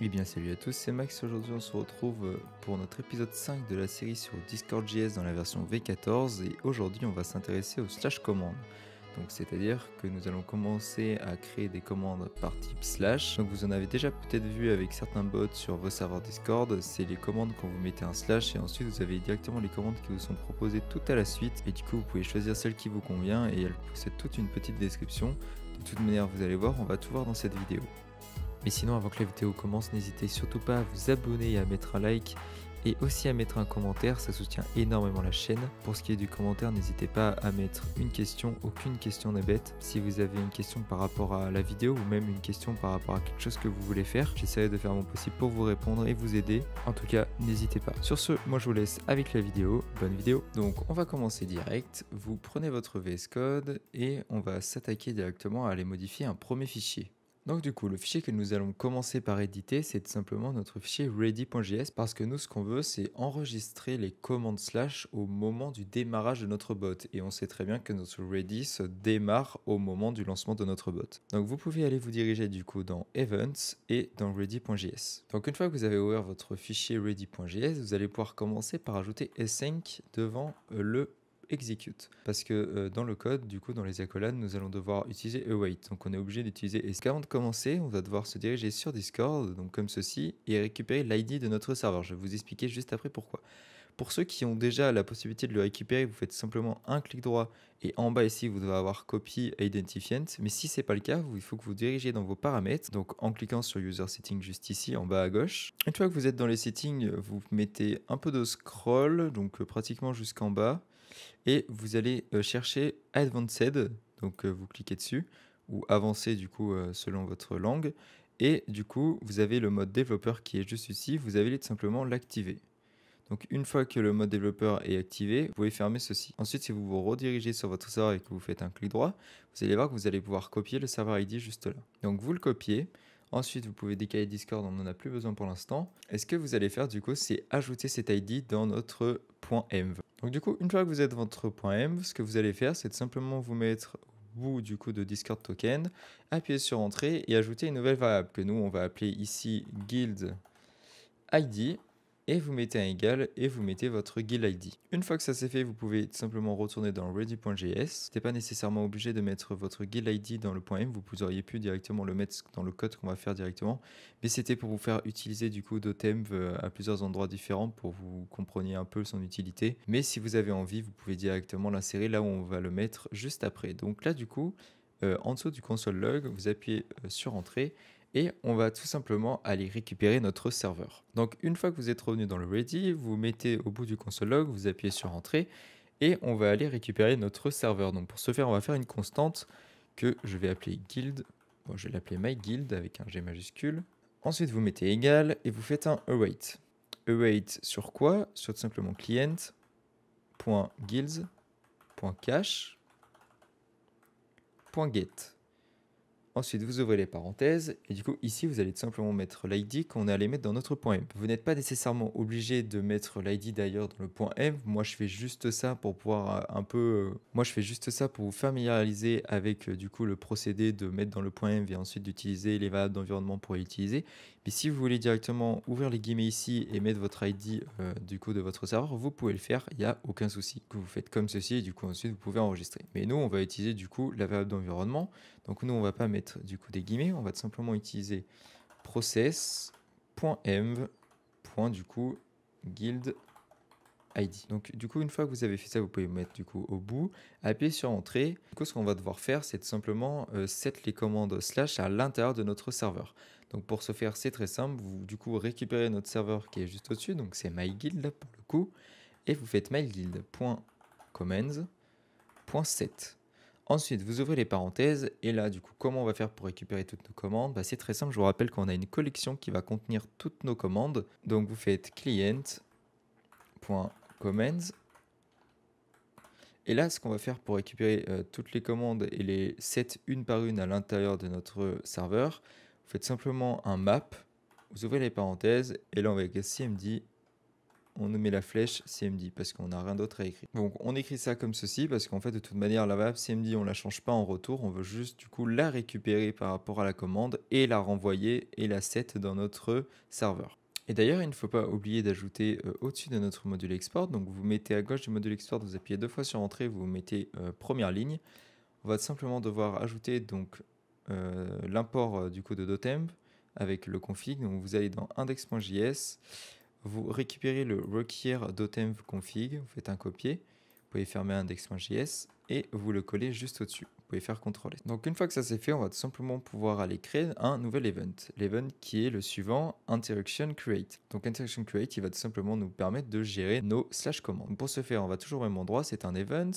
Eh bien salut à tous, c'est Max. Aujourd'hui on se retrouve pour notre épisode 5 de la série sur Discord.js dans la version V14 et aujourd'hui on va s'intéresser aux slash commandes. Donc c'est-à-dire que nous allons commencer à créer des commandes par type slash. Donc vous en avez déjà peut-être vu avec certains bots sur vos serveurs Discord, c'est les commandes quand vous mettez un slash et ensuite vous avez directement les commandes qui vous sont proposées tout à la suite et du coup vous pouvez choisir celle qui vous convient et elle possède toute une petite description. De toute manière vous allez voir, on va tout voir dans cette vidéo. Mais sinon, avant que la vidéo commence, n'hésitez surtout pas à vous abonner et à mettre un like et aussi à mettre un commentaire, ça soutient énormément la chaîne. Pour ce qui est du commentaire, n'hésitez pas à mettre une question, aucune question n'est bête. Si vous avez une question par rapport à la vidéo ou même une question par rapport à quelque chose que vous voulez faire, j'essaierai de faire mon possible pour vous répondre et vous aider. En tout cas, n'hésitez pas. Sur ce, moi je vous laisse avec la vidéo. Bonne vidéo. Donc on va commencer direct. Vous prenez votre VS Code et on va s'attaquer directement à aller modifier un premier fichier. Donc du coup, le fichier que nous allons commencer par éditer, c'est tout simplement notre fichier ready.js parce que nous, ce qu'on veut, c'est enregistrer les commandes slash au moment du démarrage de notre bot. Et on sait très bien que notre ready se démarre au moment du lancement de notre bot. Donc vous pouvez aller vous diriger du coup dans Events et dans ready.js. Donc une fois que vous avez ouvert votre fichier ready.js, vous allez pouvoir commencer par ajouter async devant le execute parce que dans le code, du coup dans les accolades, nous allons devoir utiliser await, donc on est obligé d'utiliser async. Avant de commencer, on va devoir se diriger sur Discord, donc comme ceci, et récupérer l'ID de notre serveur. Je vais vous expliquer juste après pourquoi. Pour ceux qui ont déjà la possibilité de le récupérer, vous faites simplement un clic droit et en bas ici vous devez avoir copy identifiant, mais si c'est pas le cas, il faut que vous dirigiez dans vos paramètres, donc en cliquant sur user settings juste ici en bas à gauche. Une fois que vous êtes dans les settings, vous mettez un peu de scroll, donc pratiquement jusqu'en bas, et vous allez chercher Advanced, donc vous cliquez dessus, ou Avancé du coup selon votre langue, et du coup vous avez le mode développeur qui est juste ici, vous allez tout simplement l'activer. Donc une fois que le mode développeur est activé, vous pouvez fermer ceci. Ensuite, si vous vous redirigez sur votre serveur et que vous faites un clic droit, vous allez voir que vous allez pouvoir copier le serveur ID juste là. Donc vous le copiez. Ensuite, vous pouvez décaler Discord, on n'en a plus besoin pour l'instant. Et ce que vous allez faire du coup, c'est ajouter cet ID dans notre .env. Donc du coup, une fois que vous êtes dans votre .env, ce que vous allez faire, c'est de simplement vous mettre au bout du coup de Discord token, appuyer sur entrée et ajouter une nouvelle variable que nous, on va appeler ici guild ID. Et vous mettez un égal et vous mettez votre guild ID. Une fois que ça c'est fait, vous pouvez tout simplement retourner dans ready.js. N'êtes pas nécessairement obligé de mettre votre guild ID dans le .m, vous auriez pu directement le mettre dans le code qu'on va faire directement. Mais c'était pour vous faire utiliser du coup Dotemv à plusieurs endroits différents pour que vous compreniez un peu son utilité. Mais si vous avez envie, vous pouvez directement l'insérer là où on va le mettre juste après. Donc là du coup, en dessous du console log, vous appuyez sur entrée et on va tout simplement aller récupérer notre serveur. Donc une fois que vous êtes revenu dans le ready, vous mettez au bout du console log, vous appuyez sur entrée et on va aller récupérer notre serveur. Donc pour ce faire, on va faire une constante que je vais appeler guild. Bon, je vais l'appeler myGuild avec un G majuscule. Ensuite, vous mettez égal et vous faites un await. Await sur quoi? Sur tout simplement client.guilds.cache.get. Ensuite, vous ouvrez les parenthèses et du coup, ici, vous allez tout simplement mettre l'ID qu'on est allé mettre dans notre .env. Vous n'êtes pas nécessairement obligé de mettre l'ID d'ailleurs dans le .env. Moi, je fais juste ça pour pouvoir moi, je fais juste ça pour vous familiariser avec du coup le procédé de mettre dans le .env et ensuite d'utiliser les variables d'environnement pour l'utiliser. Mais si vous voulez directement ouvrir les guillemets ici et mettre votre ID du coup de votre serveur, vous pouvez le faire, il n'y a aucun souci. Vous faites comme ceci et du coup ensuite vous pouvez enregistrer. Mais nous, on va utiliser du coup la variable d'environnement. Donc nous, on va pas mettre du coup des guillemets, on va tout simplement utiliser process.env. Du coup guild ID. Donc du coup, une fois que vous avez fait ça, vous pouvez mettre du coup au bout, appuyer sur entrée. Du coup, ce qu'on va devoir faire, c'est tout simplement set les commandes slash à l'intérieur de notre serveur. Donc pour ce faire, c'est très simple. Vous du coup récupérez notre serveur qui est juste au-dessus, donc c'est myguild là pour le coup, et vous faites myguild.commands.set. Ensuite, vous ouvrez les parenthèses et là, du coup, comment on va faire pour récupérer toutes nos commandes? C'est très simple, je vous rappelle qu'on a une collection qui va contenir toutes nos commandes. Donc vous faites client.commands. Et là, ce qu'on va faire pour récupérer toutes les commandes et les set une par une à l'intérieur de notre serveur, vous faites simplement un map, vous ouvrez les parenthèses et là, on va avec cmd on nous met la flèche CMD parce qu'on n'a rien d'autre à écrire. Donc on écrit ça comme ceci parce qu'en fait de toute manière la variable CMD on la change pas en retour, on veut juste du coup la récupérer par rapport à la commande et la renvoyer et la set dans notre serveur. Et d'ailleurs, il ne faut pas oublier d'ajouter au-dessus de notre module export. Donc vous mettez à gauche du module export, vous appuyez 2 fois sur entrée, vous mettez première ligne. On va simplement devoir ajouter donc l'import du coup de dotemp avec le config. Donc vous allez dans index.js, vous récupérez le require dotemp config, vous faites un copier, vous pouvez fermer index.js et vous le collez juste au-dessus. Vous pouvez faire CTRL S. Donc une fois que ça c'est fait, on va tout simplement pouvoir aller créer un nouvel event. L'event qui est le suivant, interaction create. Donc interaction create, il va tout simplement nous permettre de gérer nos slash commandes. Pour ce faire, on va toujours au même endroit, c'est un event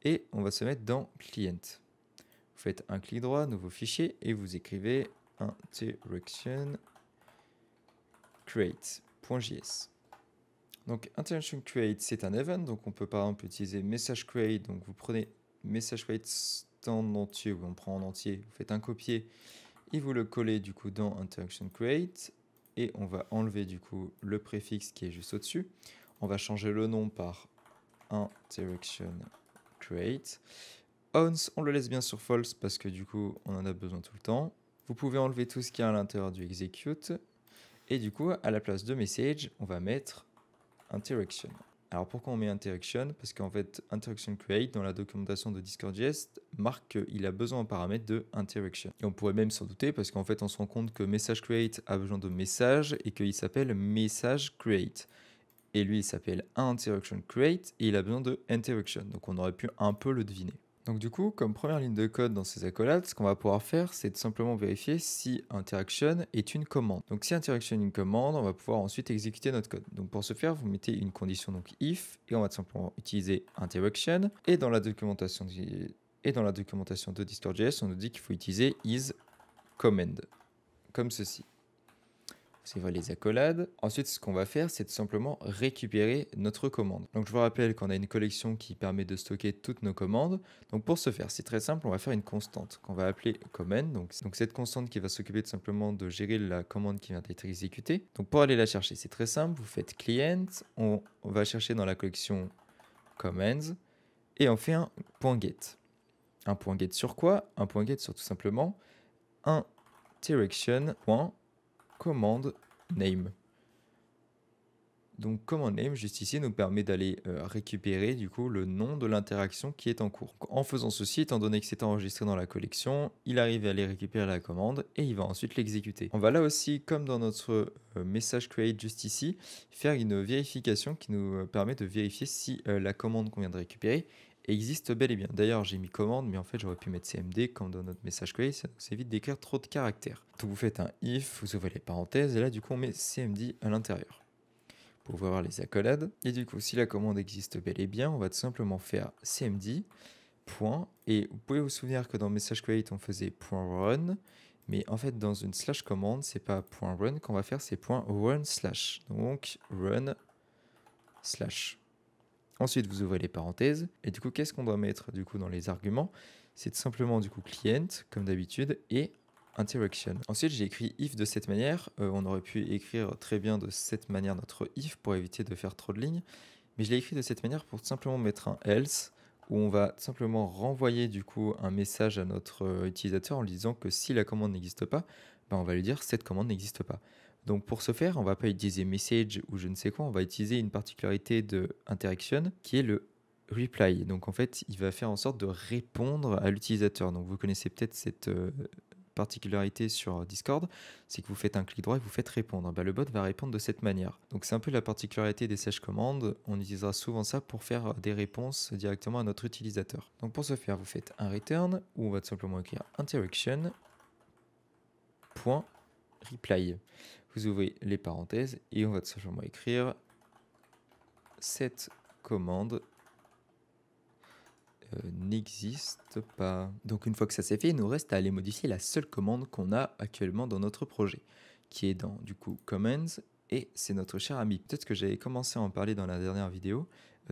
et on va se mettre dans client. Vous faites un clic droit, nouveau fichier et vous écrivez interaction create.js. Donc interaction create c'est un event, donc on peut par exemple utiliser message create, donc vous prenez message create en entier, ou on prend en entier, vous faites un copier et vous le collez du coup dans interaction create et on va enlever du coup le préfixe qui est juste au-dessus. On va changer le nom par interaction create. Once, on le laisse bien sur false parce que du coup on en a besoin tout le temps. Vous pouvez enlever tout ce qui est à l'intérieur du execute et du coup à la place de message on va mettre interaction. Alors pourquoi on met interaction? Parce qu'en fait interaction create dans la documentation de Discord.js marque qu'il a besoin en paramètre de interaction. Et on pourrait même s'en douter parce qu'en fait on se rend compte que message create a besoin de message et qu'il s'appelle message create. Et lui il s'appelle interaction create et il a besoin de interaction. Donc on aurait pu un peu le deviner. Donc du coup, comme première ligne de code dans ces accolades, ce qu'on va pouvoir faire, c'est de simplement vérifier si interaction est une commande. Donc si interaction est une commande, on va pouvoir ensuite exécuter notre code. Donc pour ce faire, vous mettez une condition donc if, et on va simplement utiliser interaction. Et dans la documentation de Discord.js, on nous dit qu'il faut utiliser isCommand, comme ceci. Vous ouvrez les accolades. Ensuite, ce qu'on va faire, c'est de simplement récupérer notre commande. Donc, je vous rappelle qu'on a une collection qui permet de stocker toutes nos commandes. Donc, pour ce faire, c'est très simple, on va faire une constante qu'on va appeler command. Donc cette constante qui va s'occuper tout simplement de gérer la commande qui vient d'être exécutée. Donc, pour aller la chercher, c'est très simple. Vous faites client, on va chercher dans la collection commands et on fait un .get. Un .get sur quoi? Un .get sur tout simplement interaction.command name. Donc command name juste ici nous permet d'aller récupérer du coup le nom de l'interaction qui est en cours. Donc, en faisant ceci, étant donné que c'est enregistré dans la collection, il arrive à aller récupérer la commande et il va ensuite l'exécuter. On va là aussi, comme dans notre message create juste ici, faire une vérification qui nous permet de vérifier si la commande qu'on vient de récupérer existe bel et bien. D'ailleurs, j'ai mis commande, mais en fait, j'aurais pu mettre CMD comme dans notre message create, ça nous évite d'écrire trop de caractères. Donc, vous faites un if, vous ouvrez les parenthèses, et là, du coup, on met CMD à l'intérieur pour voir les accolades. Et du coup, si la commande existe bel et bien, on va tout simplement faire CMD, point, et vous pouvez vous souvenir que dans message create, on faisait .run, mais en fait, dans une slash commande, c'est pas .run qu'on va faire, c'est .run slash. Donc, run slash. Ensuite, vous ouvrez les parenthèses. Et du coup, qu'est-ce qu'on doit mettre du coup dans les arguments? C'est tout simplement du coup client, comme d'habitude, et interaction. Ensuite, j'ai écrit if de cette manière. On aurait pu écrire très bien de cette manière notre if pour éviter de faire trop de lignes. Mais je l'ai écrit de cette manière pour simplement mettre un else, où on va simplement renvoyer du coup un message à notre utilisateur en lui disant que si la commande n'existe pas, ben on va lui dire cette commande n'existe pas. Donc pour ce faire, on ne va pas utiliser message ou je ne sais quoi, on va utiliser une particularité de interaction qui est le reply. Donc en fait, il va faire en sorte de répondre à l'utilisateur. Donc vous connaissez peut-être cette particularité sur Discord, c'est que vous faites un clic droit et vous faites répondre. Bah, le bot va répondre de cette manière. Donc c'est un peu la particularité des slash commandes. On utilisera souvent ça pour faire des réponses directement à notre utilisateur. Donc pour ce faire, vous faites un return où on va tout simplement écrire interaction.reply. Vous ouvrez les parenthèses et on va tout simplement écrire cette commande n'existe pas. Donc une fois que ça c'est fait, il nous reste à aller modifier la seule commande qu'on a actuellement dans notre projet, qui est dans du coup commands, et c'est notre cher ami. Peut-être que j'avais commencé à en parler dans la dernière vidéo,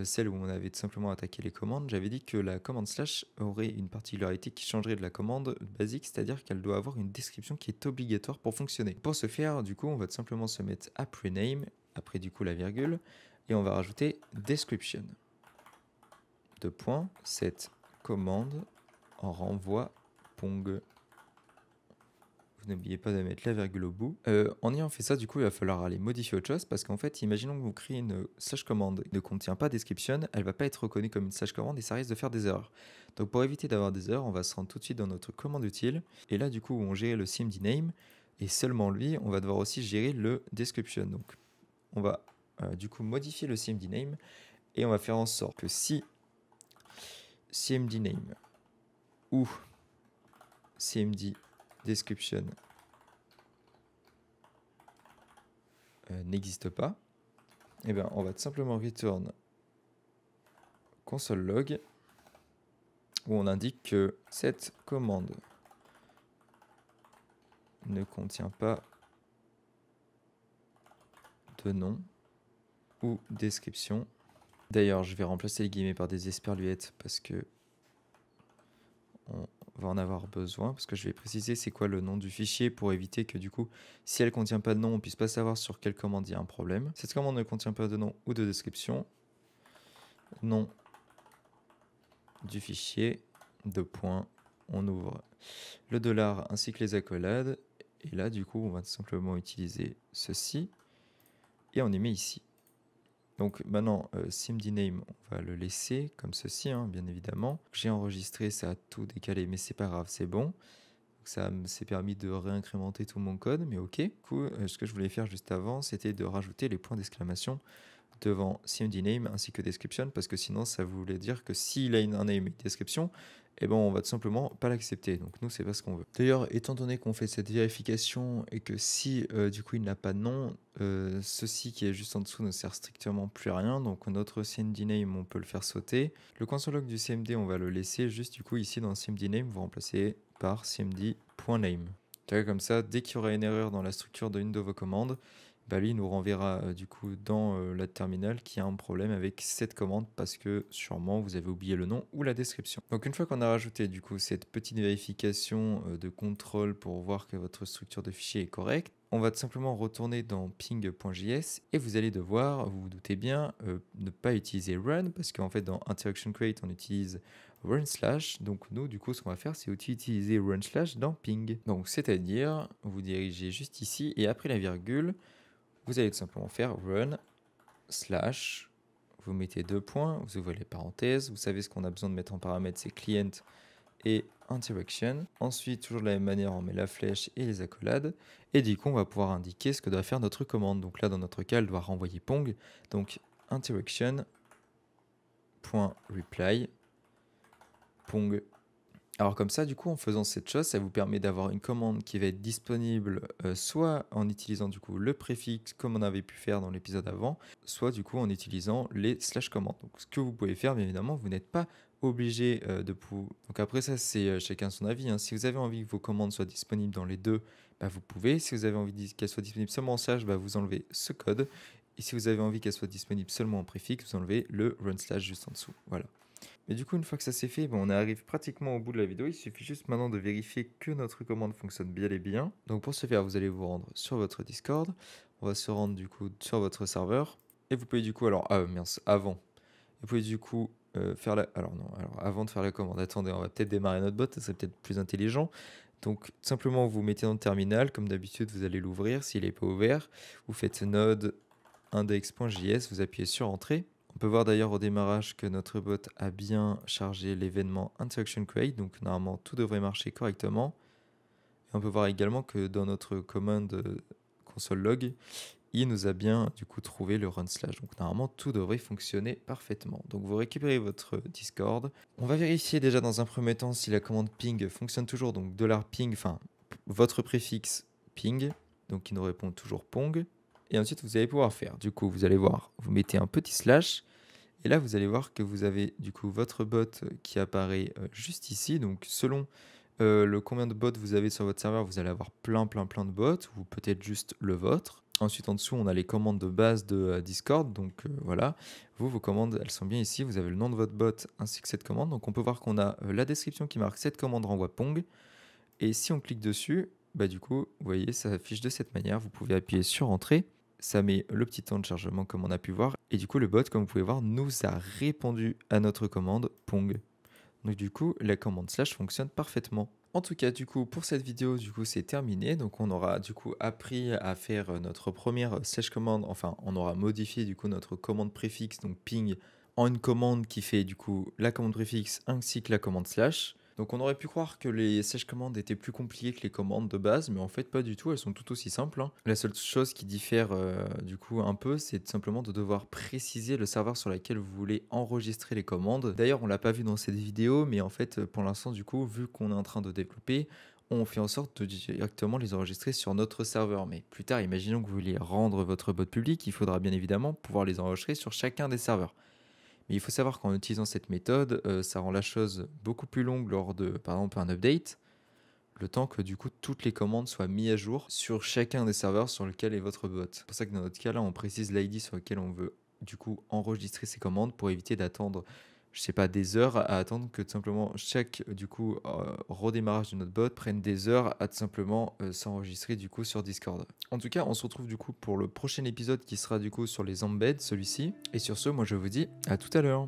celle où on avait tout simplement attaqué les commandes. J'avais dit que la commande slash aurait une particularité qui changerait de la commande basique, c'est-à-dire qu'elle doit avoir une description qui est obligatoire pour fonctionner. Pour ce faire, du coup, on va tout simplement se mettre app rename, après du coup la virgule, et on va rajouter description. Deux points, cette commande en renvoie Pong. Vous n'oubliez pas de mettre la virgule au bout. En ayant fait ça, du coup, il va falloir aller modifier autre chose parce qu'en fait, imaginons que vous créez une slash commande qui ne contient pas description, elle ne va pas être reconnue comme une slash commande et ça risque de faire des erreurs. Donc pour éviter d'avoir des erreurs, on va se rendre tout de suite dans notre commande utile et là, du coup, on gère le cmd name et seulement lui, on va devoir aussi gérer le description. Donc on va du coup modifier le cmd name et on va faire en sorte que si cmd name ou cmd description n'existe pas, et bien on va tout simplement return console log où on indique que cette commande ne contient pas de nom ou description. D'ailleurs, je vais remplacer les guillemets par des esperluettes parce que on va en avoir besoin, parce que je vais préciser c'est quoi le nom du fichier pour éviter que du coup, si elle ne contient pas de nom, on ne puisse pas savoir sur quelle commande il y a un problème. Cette commande ne contient pas de nom ou de description. Nom du fichier, deux points, on ouvre le dollar ainsi que les accolades. Et là, du coup, on va tout simplement utiliser ceci et on y met ici. Donc maintenant, cmd name, on va le laisser comme ceci, hein, bien évidemment. J'ai enregistré, ça a tout décalé, mais c'est pas grave, c'est bon. Donc ça s'est permis de réincrémenter tout mon code, mais ok. Du coup, ce que je voulais faire juste avant, c'était de rajouter les points d'exclamation devant cmd name ainsi que description, parce que sinon, ça voulait dire que s'il a un name et une description, eh ben, on va tout simplement pas l'accepter. Donc nous, c'est pas ce qu'on veut. D'ailleurs, étant donné qu'on fait cette vérification et que si du coup il n'a pas de nom, ceci qui est juste en dessous ne sert strictement plus à rien. Donc notre cmd name, on peut le faire sauter. Le console log du cmd, on va le laisser juste du coup ici dans cmd name, vous remplacez par cmd.name. Comme ça, dès qu'il y aura une erreur dans la structure d'une de vos commandes, bah lui nous renverra du coup dans la terminal qui a un problème avec cette commande parce que sûrement vous avez oublié le nom ou la description. Donc une fois qu'on a rajouté du coup cette petite vérification de contrôle pour voir que votre structure de fichier est correcte, on va tout simplement retourner dans ping.js et vous allez devoir, vous vous doutez bien, ne pas utiliser run parce qu'en fait dans interaction create on utilise run slash. Donc nous du coup ce qu'on va faire c'est utiliser run slash dans ping. Donc c'est-à-dire vous dirigez juste ici et après la virgule, vous allez tout simplement faire run slash, vous mettez deux points, vous ouvrez les parenthèses, vous savez ce qu'on a besoin de mettre en paramètre, c'est client et interaction. Ensuite, toujours de la même manière, on met la flèche et les accolades. Et du coup, on va pouvoir indiquer ce que doit faire notre commande. Donc là, dans notre cas, elle doit renvoyer Pong. Donc interaction.reply Pong. Alors comme ça, du coup, en faisant cette chose, ça vous permet d'avoir une commande qui va être disponible soit en utilisant du coup le préfixe comme on avait pu faire dans l'épisode avant, soit du coup en utilisant les slash commandes. Donc ce que vous pouvez faire, bien évidemment, vous n'êtes pas obligé de pouvoir... Donc après ça, c'est chacun son avis, hein. Si vous avez envie que vos commandes soient disponibles dans les deux, bah, vous pouvez. Si vous avez envie qu'elles soient disponibles seulement en slash, bah, vous enlevez ce code. Et si vous avez envie qu'elles soient disponibles seulement en préfixe, vous enlevez le run slash juste en dessous. Voilà. Mais du coup, une fois que ça c'est fait, on arrive pratiquement au bout de la vidéo. Il suffit juste maintenant de vérifier que notre commande fonctionne bien et bien. Donc pour ce faire, vous allez vous rendre sur votre Discord. On va se rendre du coup sur votre serveur. Et vous pouvez du coup, avant. Vous pouvez du coup faire la... Alors non, avant de faire la commande, attendez, on va peut-être démarrer notre bot, ça serait peut-être plus intelligent. Donc tout simplement, vous mettez dans le terminal, comme d'habitude, vous allez l'ouvrir. S'il n'est pas ouvert, vous faites node index.js, vous appuyez sur entrée. On peut voir d'ailleurs au démarrage que notre bot a bien chargé l'événement interaction create, donc normalement tout devrait marcher correctement. Et on peut voir également que dans notre commande console log, il nous a bien du coup trouvé le run slash. Donc normalement tout devrait fonctionner parfaitement. Donc vous récupérez votre Discord. On va vérifier déjà dans un premier temps si la commande ping fonctionne toujours. Donc $ping, enfin votre préfixe ping, donc qui nous répond toujours pong. Et ensuite, vous allez pouvoir faire, du coup, vous allez voir, vous mettez un petit slash, et là, vous allez voir que vous avez, du coup, votre bot qui apparaît juste ici. Donc, selon le combien de bots vous avez sur votre serveur, vous allez avoir plein de bots, ou peut-être juste le vôtre. Ensuite, en dessous, on a les commandes de base de Discord. Donc, voilà, vos commandes, elles sont bien ici. Vous avez le nom de votre bot ainsi que cette commande. Donc, on peut voir qu'on a la description qui marque cette commande renvoie Pong. Et si on clique dessus, bah, du coup, vous voyez, ça affiche de cette manière. Vous pouvez appuyer sur Entrée. ça met le petit temps de chargement comme on a pu voir. Et du coup, le bot, comme vous pouvez voir, nous a répondu à notre commande Pong. Donc du coup, la commande slash fonctionne parfaitement. En tout cas, du coup, pour cette vidéo, du coup, c'est terminé. Donc on aura du coup appris à faire notre première slash commande. Enfin, on aura modifié du coup notre commande préfixe, donc ping, en une commande qui fait du coup la commande préfixe ainsi que la commande slash. Donc on aurait pu croire que les slash commandes étaient plus compliquées que les commandes de base, mais en fait pas du tout, elles sont tout aussi simples, hein. La seule chose qui diffère du coup un peu, c'est simplement de devoir préciser le serveur sur lequel vous voulez enregistrer les commandes. D'ailleurs, on l'a pas vu dans cette vidéo, mais en fait pour l'instant du coup, vu qu'on est en train de développer, on fait en sorte de directement les enregistrer sur notre serveur. Mais plus tard, imaginons que vous voulez rendre votre bot public, il faudra bien évidemment pouvoir les enregistrer sur chacun des serveurs. Mais il faut savoir qu'en utilisant cette méthode, ça rend la chose beaucoup plus longue lors de, par exemple, un update, le temps que du coup toutes les commandes soient mises à jour sur chacun des serveurs sur lequel est votre bot. C'est pour ça que dans notre cas là, on précise l'ID sur lequel on veut du coup enregistrer ces commandes pour éviter d'attendre, je sais pas, des heures à attendre que tout simplement chaque du coup redémarrage de notre bot prenne des heures à tout simplement s'enregistrer du coup sur Discord. En tout cas, on se retrouve du coup pour le prochain épisode qui sera du coup sur les embeds, celui-ci. Et sur ce, moi je vous dis à tout à l'heure.